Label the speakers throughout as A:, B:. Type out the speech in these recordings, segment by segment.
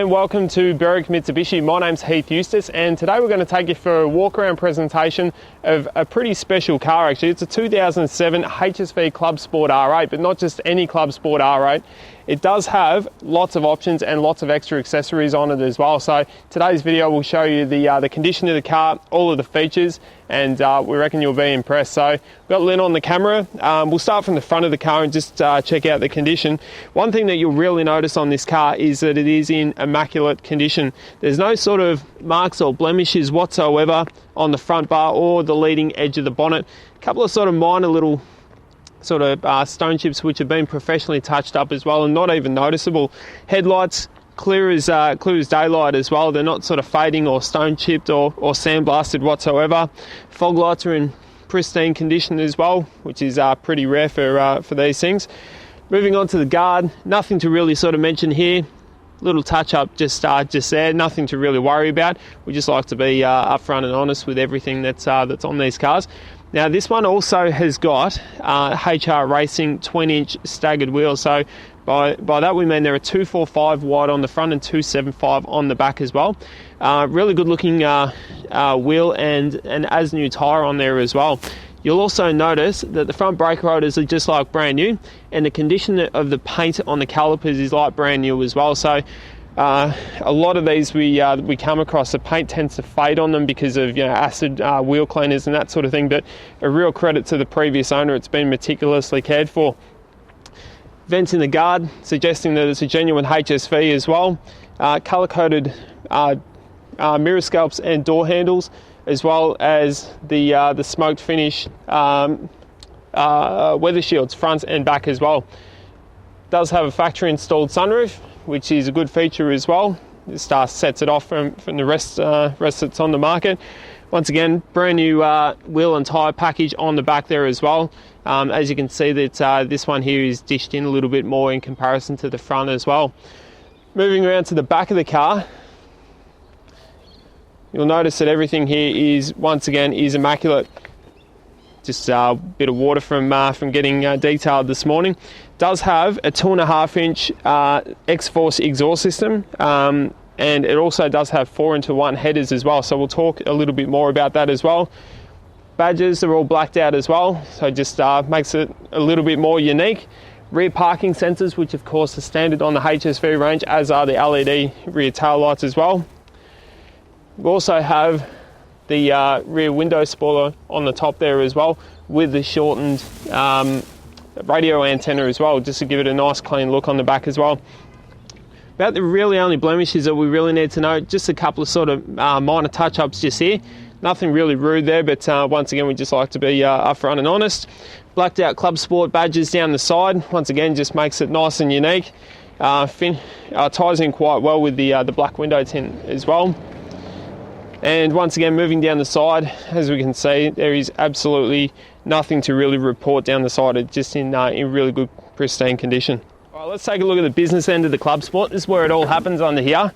A: and welcome to Berwick Mitsubishi. My name's Heath Eustace, and today we're going to take you for a walk around presentation of a pretty special car actually. It's a 2007 HSV Clubsport R8, but not just any Clubsport R8. It does have lots of options and lots of extra accessories on it as well. So today's video will show you the condition of the car, all of the features, and we reckon you'll be impressed. So we've got Lynn on the camera. We'll start from the front of the car and just check out the condition. One thing that you'll really notice on this car is that it is in immaculate condition. There's no sort of marks or blemishes whatsoever on the front bar or the leading edge of the bonnet. A couple of sort of minor little sort of stone chips which have been professionally touched up as well and not even noticeable. Headlights clear as daylight as well. They're not sort of fading or stone chipped or sandblasted whatsoever. Fog lights are in pristine condition as well, which is pretty rare for these things. Moving on to the guard, nothing to really sort of mention here. Little touch up just there, nothing to really worry about. We just like to be upfront and honest with everything that's on these cars. Now this one also has got HR Racing 20-inch staggered wheels. So by that we mean there are 245 wide on the front and 275 on the back as well. Really good looking wheel and an as new tyre on there as well. You'll also notice that the front brake rotors are just like brand new, and the condition of the paint on the calipers is like brand new as well. So a lot of these we come across, the paint tends to fade on them because of acid wheel cleaners and that sort of thing, but a real credit to the previous owner, it's been meticulously cared for. Vents in the guard suggesting that it's a genuine HSV as well. Colour coded mirror scalps and door handles, as well as the smoked finish weather shields front and back as well. Does have a factory installed sunroof, which is a good feature as well. This sets it off from the rest that's on the market. Once again, brand new wheel and tyre package on the back there as well. As you can see that this one here is dished in a little bit more in comparison to the front as well. Moving around to the back of the car, you'll notice that everything here is once again immaculate. Just a bit of water from getting detailed this morning. Does have a 2.5-inch X-Force exhaust system, and it also does have 4-into-1 headers as well. So we'll talk a little bit more about that as well. Badges are all blacked out as well, so just makes it a little bit more unique. Rear parking sensors, which of course are standard on the HSV range, as are the LED rear tail lights as well. We also have the rear window spoiler on the top there as well, with the shortened radio antenna as well, just to give it a nice clean look on the back as well. About the really only blemishes that we really need to know, just a couple of sort of minor touch-ups just here. Nothing really rude there, but once again we just like to be upfront and honest. Blacked out Clubsport badges down the side, once again just makes it nice and unique. Ties in quite well with the black window tint as well. And once again, moving down the side, as we can see, there is absolutely nothing to really report down the side. It's just in really good, pristine condition. All right, let's take a look at the business end of the Clubsport. This is where it all happens under here.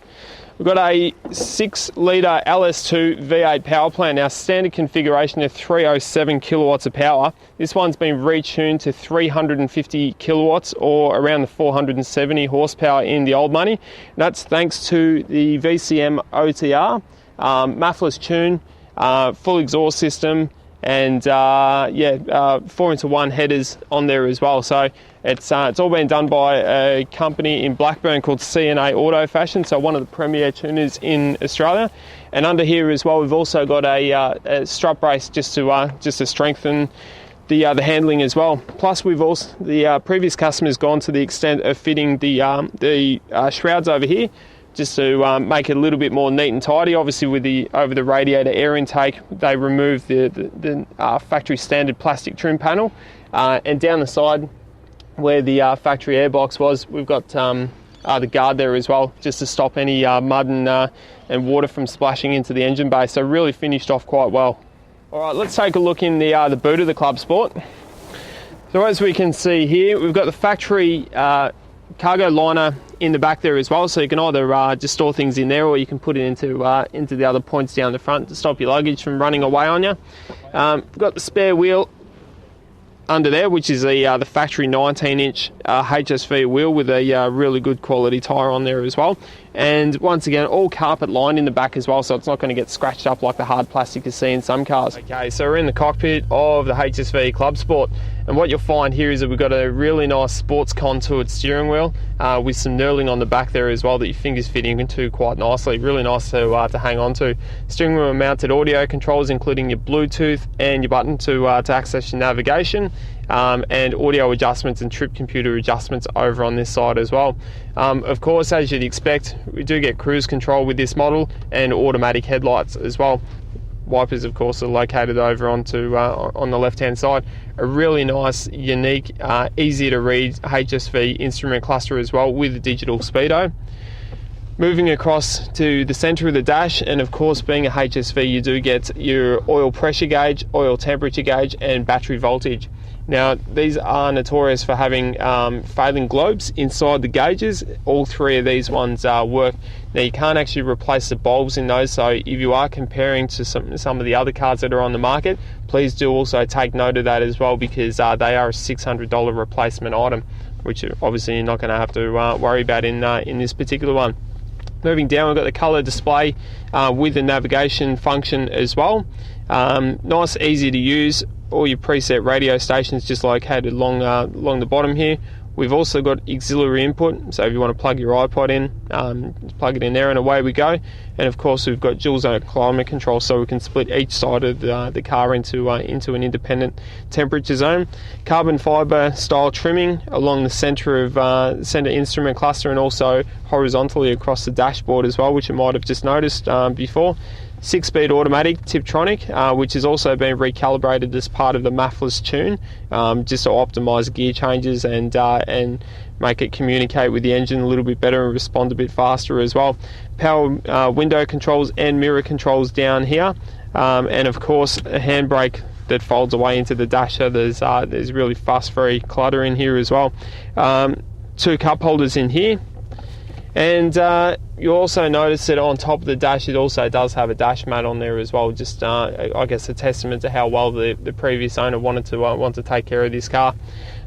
A: We've got a 6-litre LS2 V8 power plant. Now, standard configuration of 307 kilowatts of power. This one's been retuned to 350 kilowatts, or around the 470 horsepower in the old money. And that's thanks to the VCM OTR. Mufflers tune, full exhaust system, and 4-into-1 headers on there as well. So it's all been done by a company in Blackburn called CNA Auto Fashion, so one of the premier tuners in Australia. And under here as well, we've also got a strut brace just to strengthen the handling as well. Plus, we've also the previous customer's gone to the extent of fitting the shrouds over here, just to make it a little bit more neat and tidy. Obviously with the over the radiator air intake, they removed the factory standard plastic trim panel, and down the side where the factory airbox was, we've got the guard there as well, just to stop any mud and water from splashing into the engine bay. So really finished off quite well. All right, let's take a look in the boot of the Clubsport. So as we can see here, we've got the factory cargo liner in the back there as well, so you can either just store things in there, or you can put it into the other points down the front to stop your luggage from running away on you. We've got the spare wheel under there, which is the factory 19-inch HSV wheel with a really good quality tyre on there as well. And once again, all carpet lined in the back as well, so it's not going to get scratched up like the hard plastic you see in some cars. Okay, so we're in the cockpit of the HSV Clubsport, and what you'll find here is that we've got a really nice sports contoured steering wheel with some knurling on the back there as well that your fingers fit into quite nicely. Really nice to hang on to. Steering wheel mounted audio controls, including your Bluetooth and your button to access your navigation, and audio adjustments and trip computer adjustments over on this side as well. Of course, as you'd expect, we do get cruise control with this model and automatic headlights as well. Wipers, of course, are located over onto on the left-hand side. A really nice, unique, easy to read HSV instrument cluster as well with a digital speedo. Moving across to the centre of the dash, and of course being a HSV you do get your oil pressure gauge, oil temperature gauge and battery voltage. Now these are notorious for having failing globes inside the gauges. All three of these ones work. Now you can't actually replace the bulbs in those, so if you are comparing to some of the other cars that are on the market, please do also take note of that as well, because they are a $600 replacement item, which obviously you're not going to have to worry about in this particular one. Moving down, we've got the colour display with the navigation function as well. Nice, easy to use. All your preset radio stations just located along the bottom here. We've also got auxiliary input, so if you want to plug your iPod in, plug it in there and away we go. And of course we've got dual zone climate control, so we can split each side of the car into an independent temperature zone. Carbon fibre style trimming along the centre instrument cluster, and also horizontally across the dashboard as well, which you might have just noticed before. 6-speed automatic Tiptronic, which has also been recalibrated as part of the MAFLA's tune, just to optimise gear changes and make it communicate with the engine a little bit better and respond a bit faster as well. Power window controls and mirror controls down here, and of course a handbrake that folds away into the dash, so there's really fuss-free clutter in here as well. 2 cup holders in here. And you'll also notice that on top of the dash it also does have a dash mat on there as well, just I guess a testament to how well the previous owner wanted to take care of this car.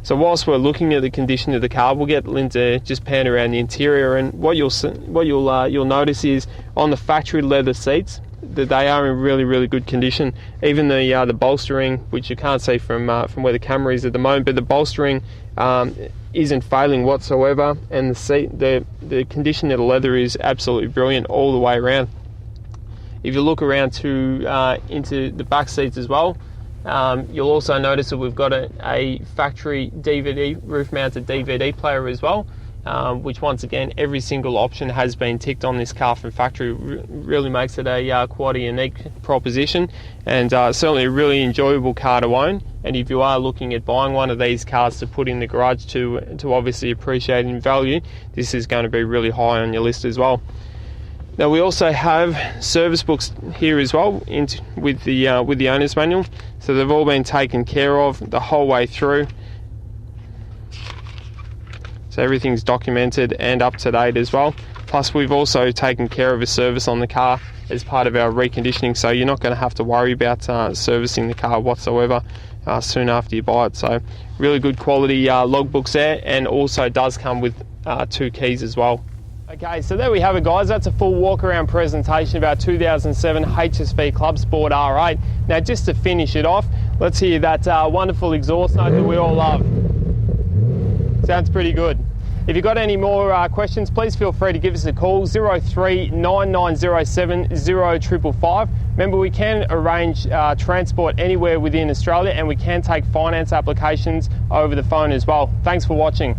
A: So whilst we're looking at the condition of the car, we'll get Lynn to just pan around the interior, and what you'll notice is on the factory leather seats that they are in really good condition. Even the bolstering, which you can't see from where the camera is at the moment, but the bolstering isn't failing whatsoever, and the condition of the leather is absolutely brilliant all the way around. If you look around into the back seats as well, you'll also notice that we've got a factory DVD, roof-mounted DVD player as well, which once again every single option has been ticked on this car from factory. Really makes it quite a unique proposition, and certainly a really enjoyable car to own. And if you are looking at buying one of these cars to put in the garage to obviously appreciate in value, this is going to be really high on your list as well. Now we also have service books here as well with the owner's manual, so they've all been taken care of the whole way through. So everything's documented and up to date as well. Plus we've also taken care of a service on the car as part of our reconditioning, so you're not going to have to worry about servicing the car whatsoever soon after you buy it. So really good quality logbooks there, and also does come with 2 keys as well. Okay, so there we have it guys, that's a full walk around presentation of our 2007 HSV Clubsport R8. Now just to finish it off, let's hear that wonderful exhaust note that we all love. Sounds pretty good. If you've got any more questions, please feel free to give us a call, 03 9907 0555. Remember, we can arrange transport anywhere within Australia, and we can take finance applications over the phone as well. Thanks for watching.